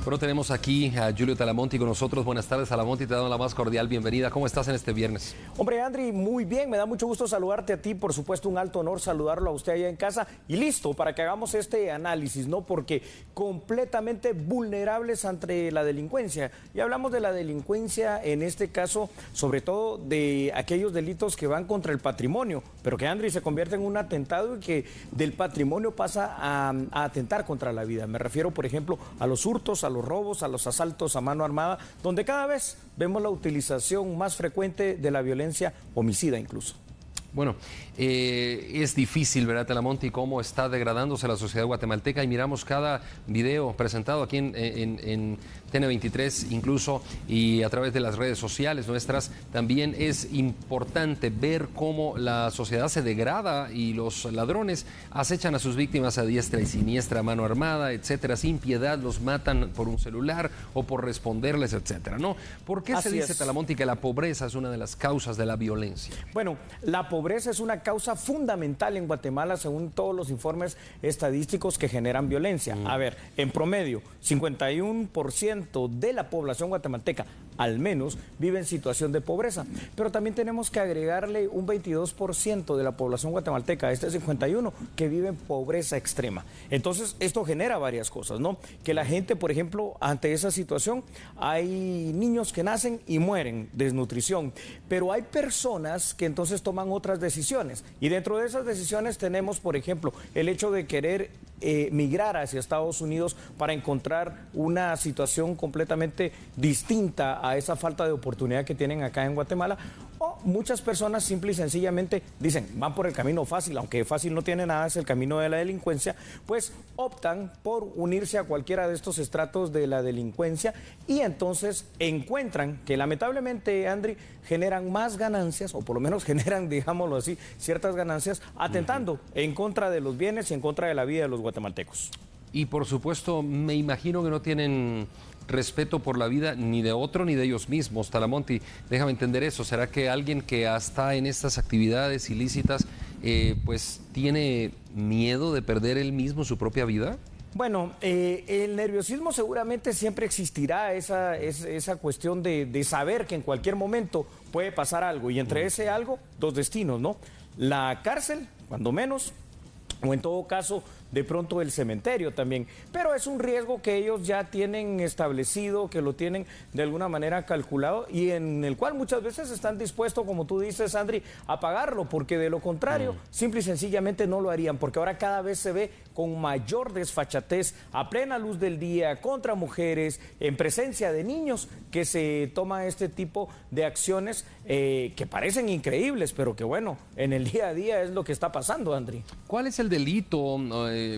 Bueno, tenemos aquí a Julio Talamonti con nosotros. Buenas tardes, Talamonti, te damos la más cordial bienvenida. ¿Cómo estás en este viernes? Hombre, Andri, muy bien, me da mucho gusto saludarte a ti, por supuesto un alto honor saludarlo a usted allá en casa y listo para que hagamos este análisis, ¿no? Porque completamente vulnerables ante la delincuencia. Y hablamos de la delincuencia en este caso, sobre todo de aquellos delitos que van contra el patrimonio, pero que, Andri, se convierte en un atentado y que del patrimonio pasa a atentar contra la vida. Me refiero, por ejemplo, a los hurtos, a los robos, a los asaltos a mano armada, donde cada vez vemos la utilización más frecuente de la violencia homicida incluso. Bueno, es difícil, ¿verdad, Talamonti, cómo está degradándose la sociedad guatemalteca? Y miramos cada video presentado aquí en TN23 incluso, y a través de las redes sociales nuestras. También es importante ver cómo la sociedad se degrada y los ladrones acechan a sus víctimas a diestra y siniestra, a mano armada, etcétera, sin piedad, los matan por un celular o por responderles, etcétera, ¿no? ¿Por qué se dice, Talamonti, que la pobreza es una de las causas de la violencia? Bueno, la pobreza es una causa fundamental en Guatemala según todos los informes estadísticos que generan violencia. A ver, en promedio, 51% de la población guatemalteca al menos vive en situación de pobreza, pero también tenemos que agregarle un 22% de la población guatemalteca, este 51%, que vive en pobreza extrema. Entonces, esto genera varias cosas, ¿no? Que la gente, por ejemplo, ante esa situación, hay niños que nacen y mueren, desnutrición, pero hay personas que entonces toman otras decisiones, y dentro de esas decisiones tenemos, por ejemplo, el hecho de querer migrar hacia Estados Unidos para encontrar una situación completamente distinta a esa falta de oportunidad que tienen acá en Guatemala, o muchas personas simple y sencillamente dicen, van por el camino fácil, aunque fácil no tiene nada, es el camino de la delincuencia, pues optan por unirse a cualquiera de estos estratos de la delincuencia y entonces encuentran que lamentablemente, Andri, generan más ganancias, o por lo menos generan, digámoslo así, ciertas ganancias, atentando en contra de los bienes y en contra de la vida de los guatemaltecos. Y por supuesto, me imagino que no tienen respeto por la vida ni de otro ni de ellos mismos. Talamonti, déjame entender eso. ¿Será que alguien que está en estas actividades ilícitas pues tiene miedo de perder él mismo su propia vida? Bueno, el nerviosismo seguramente siempre existirá, esa cuestión de saber que en cualquier momento puede pasar algo, y entre ese algo, dos destinos, ¿no? La cárcel, cuando menos, o en todo caso, de pronto el cementerio también, pero es un riesgo que ellos ya tienen establecido, que lo tienen de alguna manera calculado y en el cual muchas veces están dispuestos, como tú dices, Andri, a pagarlo, porque de lo contrario, simple y sencillamente no lo harían, porque ahora cada vez se ve con mayor desfachatez, a plena luz del día, contra mujeres, en presencia de niños, que se toma este tipo de acciones que parecen increíbles, pero que bueno, en el día a día es lo que está pasando, Andri. ¿Cuál es el delito?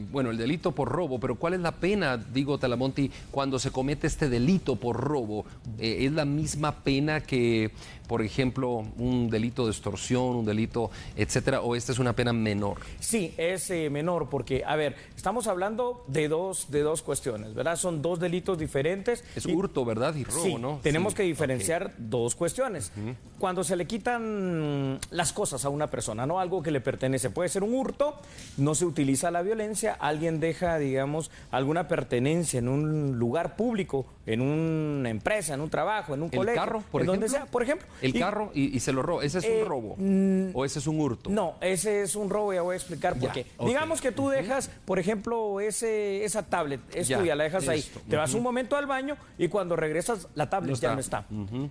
Bueno, el delito por robo, pero ¿cuál es la pena, digo, Talamonti, cuando se comete este delito por robo? ¿Es la misma pena que, por ejemplo, un delito de extorsión, un delito, etcétera, o esta es una pena menor? Sí, es menor, porque, a ver, estamos hablando de dos cuestiones, ¿verdad? Son dos delitos diferentes. Es hurto, ¿verdad? Y robo, sí, ¿no? Tenemos que diferenciar dos cuestiones. Cuando se le quitan las cosas a una persona, ¿no? Algo que le pertenece, puede ser un hurto, no se utiliza la violencia, alguien deja, digamos, alguna pertenencia en un lugar público, en una empresa, en un trabajo, en un colegio. ¿El carro, por ejemplo? Donde sea, por ejemplo. El carro y se lo roba. ¿Ese es un robo? ¿O ese es un hurto? No, ese es un robo, ya voy a explicar por qué. Digamos que tú dejas, por ejemplo, esa tablet, es tuya, la dejas ahí. Te vas un momento al baño y cuando regresas, la tablet ya no está.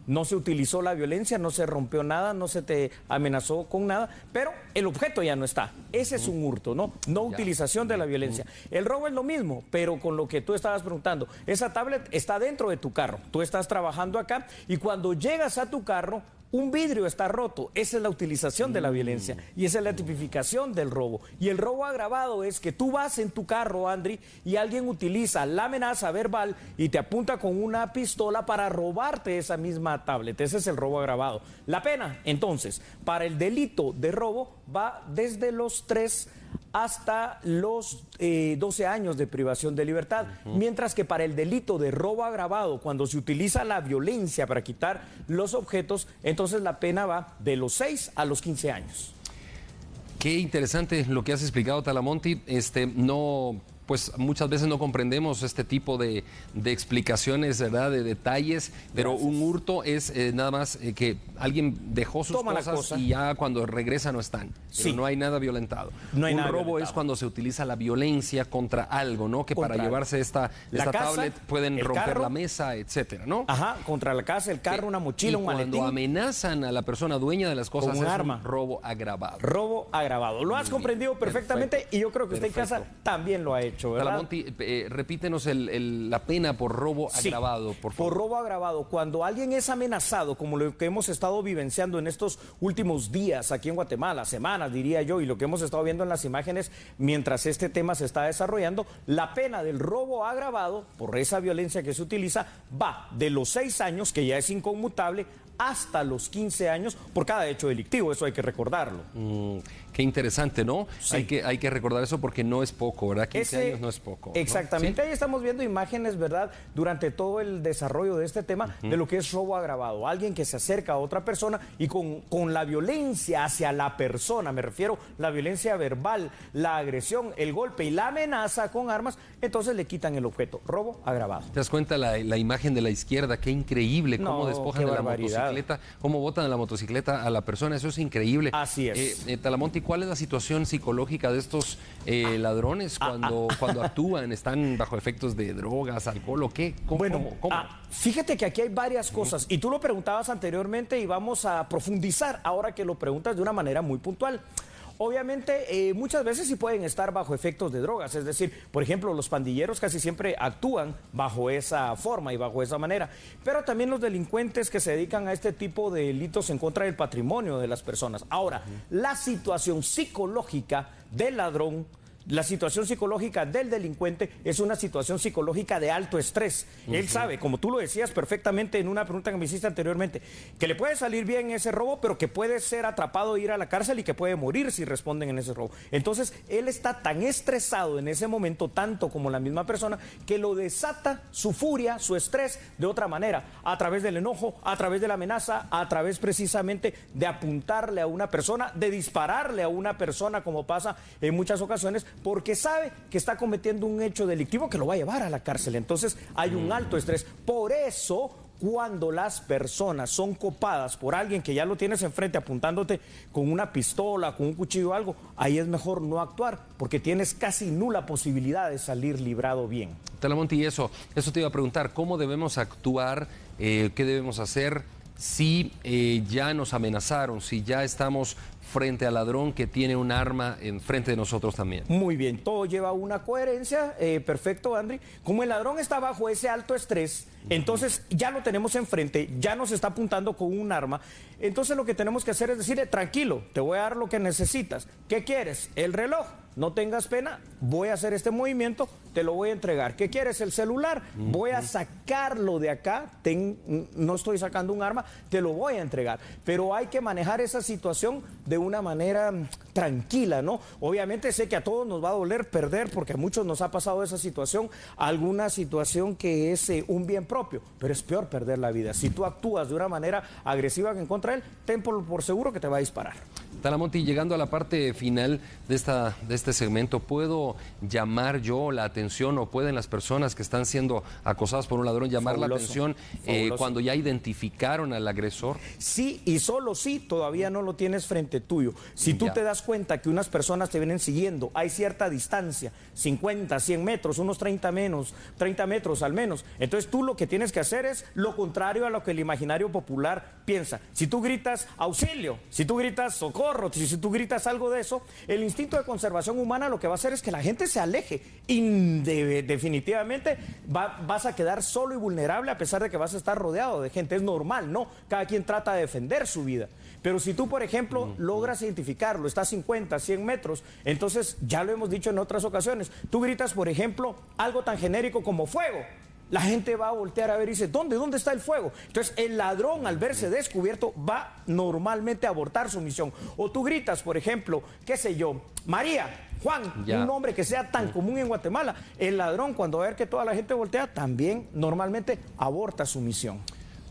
No se utilizó la violencia, no se rompió nada, no se te amenazó con nada, pero el objeto ya no está. Ese es un hurto, ¿no? No utilización de la violencia. El robo es lo mismo, pero con lo que tú estabas preguntando. Esa tablet está dentro de tu carro. Tú estás trabajando acá y cuando llegas a tu carro, un vidrio está roto. Esa es la utilización de la violencia y esa es la tipificación del robo. Y el robo agravado es que tú vas en tu carro, Andri, y alguien utiliza la amenaza verbal y te apunta con una pistola para robarte esa misma tablet. Ese es el robo agravado. La pena, entonces, para el delito de robo va desde los 3 hasta los 12 años de privación de libertad, mientras que para el delito de robo agravado, cuando se utiliza la violencia para quitar los objetos, entonces la pena va de los 6 a los 15 años. Qué interesante lo que has explicado, Talamonti. No pues muchas veces no comprendemos este tipo de explicaciones, ¿verdad? De detalles, pero Gracias. un hurto es nada más que alguien dejó sus Toma la cosas cosa. y ya cuando regresa no están. Sí. Pero no hay nada violentado. No hay un nada robo violentado. es cuando se utiliza la violencia contra algo, ¿no? Que para Contra llevarse esta la casa, tablet pueden el romper carro. la mesa, etcétera, ¿no? Ajá, contra la casa, el carro, una mochila, Y un maletín. cuando amenazan a la persona dueña de las cosas Con un es arma. un robo agravado. Robo agravado. Lo has comprendido perfectamente Perfecto. y yo creo que usted en casa Perfecto. también lo ha hecho, ¿verdad? Talamonti, repítenos la pena por robo Sí, agravado, por favor. Por robo agravado, cuando alguien es amenazado, como lo que hemos estado vivenciando en estos últimos días aquí en Guatemala, semanas diría yo, y lo que hemos estado viendo en las imágenes mientras este tema se está desarrollando, la pena del robo agravado por esa violencia que se utiliza va de los 6 años, que ya es inconmutable, hasta los 15 años por cada hecho delictivo, eso hay que recordarlo. Qué interesante, ¿no? Sí. Hay que recordar eso porque no es poco, ¿verdad? 15 años no es poco. ¿no? Exactamente, ¿Sí? ahí estamos viendo imágenes, ¿verdad? Durante todo el desarrollo de este tema, de lo que es robo agravado. Alguien que se acerca a otra persona y con la violencia hacia la persona, me refiero la violencia verbal, la agresión, el golpe y la amenaza con armas, entonces le quitan el objeto. Robo agravado. ¿Te das cuenta la imagen de la izquierda? Qué increíble, cómo No, despojan qué de la barbaridad. motocicleta, cómo botan de la motocicleta a la persona, eso es increíble. Así es. Talamonti, ¿cuál es la situación psicológica de estos ladrones cuando actúan? ¿Están bajo efectos de drogas, alcohol o qué? ¿Cómo? Fíjate que aquí hay varias cosas y tú lo preguntabas anteriormente y vamos a profundizar ahora que lo preguntas de una manera muy puntual. Obviamente, muchas veces sí pueden estar bajo efectos de drogas, es decir, por ejemplo, los pandilleros casi siempre actúan bajo esa forma y bajo esa manera, pero también los delincuentes que se dedican a este tipo de delitos en contra del patrimonio de las personas. Ahora, la situación psicológica del ladrón, la situación psicológica del delincuente es una situación psicológica de alto estrés. Él sabe, como tú lo decías perfectamente en una pregunta que me hiciste anteriormente, que le puede salir bien ese robo, pero que puede ser atrapado e ir a la cárcel y que puede morir si responden en ese robo. Entonces, él está tan estresado en ese momento, tanto como la misma persona, que lo desata su furia, su estrés, de otra manera, a través del enojo, a través de la amenaza, a través precisamente de apuntarle a una persona, de dispararle a una persona, como pasa en muchas ocasiones, porque sabe que está cometiendo un hecho delictivo que lo va a llevar a la cárcel. Entonces hay un alto estrés. Por eso, cuando las personas son copadas por alguien que ya lo tienes enfrente apuntándote con una pistola, con un cuchillo o algo, ahí es mejor no actuar porque tienes casi nula posibilidad de salir librado bien. Talamonti, eso te iba a preguntar, ¿cómo debemos actuar? ¿Qué debemos hacer si ya nos amenazaron, si ya estamos frente al ladrón que tiene un arma enfrente de nosotros también? Muy bien, todo lleva una coherencia, perfecto, Andri. Como el ladrón está bajo ese alto estrés, entonces ya lo tenemos enfrente, ya nos está apuntando con un arma, entonces lo que tenemos que hacer es decirle, tranquilo, te voy a dar lo que necesitas. ¿Qué quieres? El reloj. No tengas pena, voy a hacer este movimiento, te lo voy a entregar. ¿Qué quieres? El celular. Voy a sacarlo de acá, no estoy sacando un arma, te lo voy a entregar. Pero hay que manejar esa situación de una manera tranquila, ¿no? Obviamente sé que a todos nos va a doler perder, porque a muchos nos ha pasado esa situación, alguna situación que es un bien propio, pero es peor perder la vida. Si tú actúas de una manera agresiva en contra de él, ten por seguro que te va a disparar. Talamonti, llegando a la parte final de este segmento, ¿puedo llamar yo la atención o pueden las personas que están siendo acosadas por un ladrón llamar la atención cuando ya identificaron al agresor? Sí, y solo sí, todavía no lo tienes frente tuyo. Si tú te das cuenta que unas personas te vienen siguiendo, hay cierta distancia, 50, 100 metros, unos 30 metros al menos, entonces tú lo que tienes que hacer es lo contrario a lo que el imaginario popular piensa. Si tú gritas auxilio, si tú gritas socorro, si tú gritas algo de eso, el instinto de conservación humana lo que va a hacer es que la gente se aleje y definitivamente vas a quedar solo y vulnerable a pesar de que vas a estar rodeado de gente. Es normal, ¿no? Cada quien trata de defender su vida. Pero si tú, por ejemplo, logras identificarlo, está a 50, 100 metros, entonces ya lo hemos dicho en otras ocasiones, tú gritas, por ejemplo, algo tan genérico como fuego. La gente va a voltear a ver y dice, ¿dónde está el fuego? Entonces el ladrón, al verse descubierto, va normalmente a abortar su misión. O tú gritas, por ejemplo, qué sé yo, María, Juan, un nombre que sea tan común en Guatemala. El ladrón, cuando va a ver que toda la gente voltea, también normalmente aborta su misión.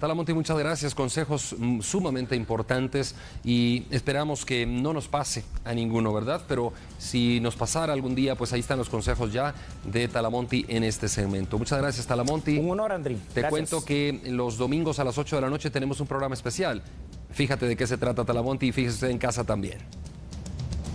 Talamonte, muchas gracias. Consejos sumamente importantes y esperamos que no nos pase a ninguno, ¿verdad? Pero si nos pasara algún día, pues ahí están los consejos ya de Talamonte en este segmento. Muchas gracias, Talamonte. Un honor, Andri. Te cuento que los domingos a las 8 de la noche tenemos un programa especial. Fíjate de qué se trata, Talamonte, y fíjese usted en casa también.